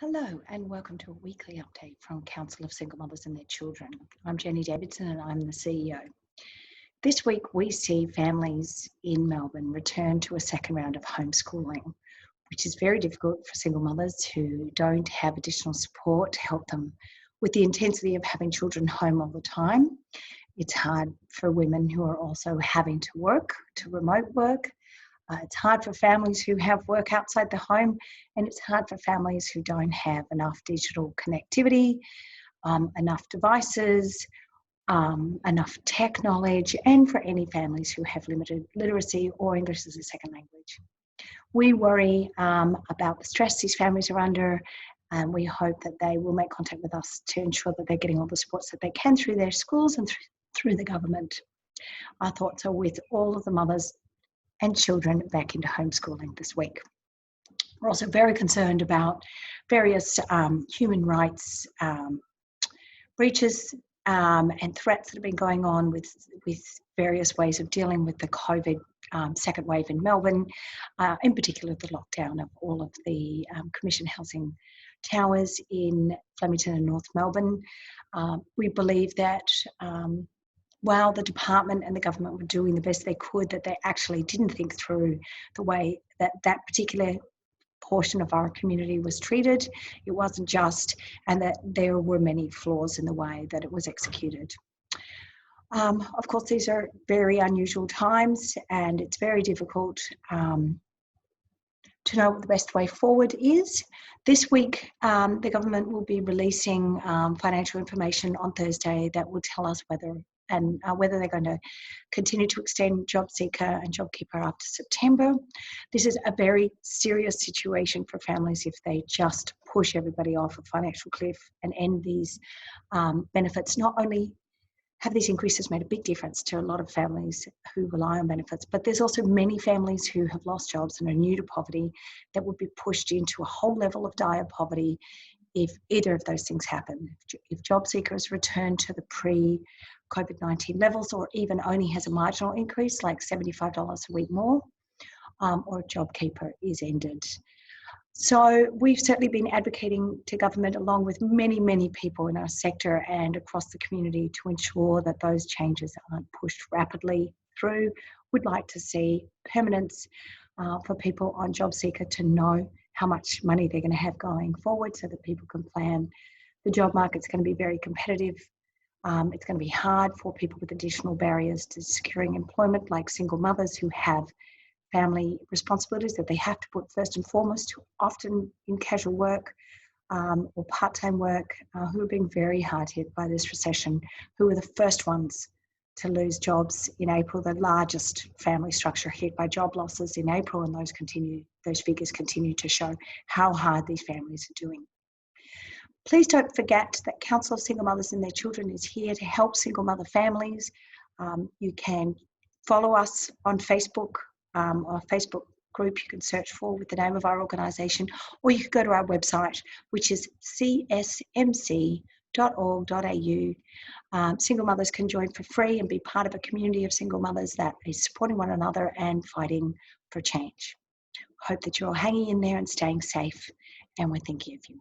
Hello and welcome to a weekly update from Council of Single Mothers and Their Children. I'm Jenny Davidson and I'm the CEO. This week we see families in Melbourne return to a second round of homeschooling, which is very difficult for single mothers who don't have additional support to help them with the intensity of having children home all the time. It's hard for women who are also having to work, to remote work. It's hard for families who have work outside the home, and it's hard for families who don't have enough digital connectivity, enough devices, enough tech knowledge, and for any families who have limited literacy or English as a second language. We worry about the stress these families are under, and we hope that they will make contact with us to ensure that they're getting all the supports that they can through their schools and through the government. Our thoughts are with all of the mothers and children back into homeschooling this week. We're also very concerned about various human rights breaches and threats that have been going on with various ways of dealing with the COVID second wave in Melbourne, in particular the lockdown of all of the commission housing towers in Flemington and North Melbourne. We believe that while the department and the government were doing the best they could, that they actually didn't think through the way that that particular portion of our community was treated. It wasn't just, and that there were many flaws in the way that it was executed. Of course, these are very unusual times, and it's very difficult to know what the best way forward is. This week, the government will be releasing financial information on Thursday that will tell us whether they're going to continue to extend JobSeeker and JobKeeper after September. This is a very serious situation for families if they just push everybody off a financial cliff and end these benefits. Not only have these increases made a big difference to a lot of families who rely on benefits, but there's also many families who have lost jobs and are new to poverty that would be pushed into a whole level of dire poverty if either of those things happen. If JobSeeker has returned to the pre-COVID-19 levels, or even only has a marginal increase like $75 a week more, or JobKeeper is ended. So we've certainly been advocating to government, along with many, many people in our sector and across the community, to ensure that those changes aren't pushed rapidly through. We'd like to see permanence for people on JobSeeker to know how much money they're going to have going forward so that people can plan. The job market's going to be very competitive. It's going to be hard for people with additional barriers to securing employment, like single mothers who have family responsibilities that they have to put first and foremost, often in casual work or part-time work, who are being very hard hit by this recession, who were the first ones to lose jobs in April, the largest family structure hit by job losses in April, and those figures continue to show how hard these families are doing. Please don't forget that Council of Single Mothers and Their Children is here to help single mother families. You can follow us on Facebook, or Facebook group you can search for with the name of our organisation, or you can go to our website, which is csmc.org.au. Single mothers can join for free and be part of a community of single mothers that is supporting one another and fighting for change. Hope that you're all hanging in there and staying safe, and we're thinking of you.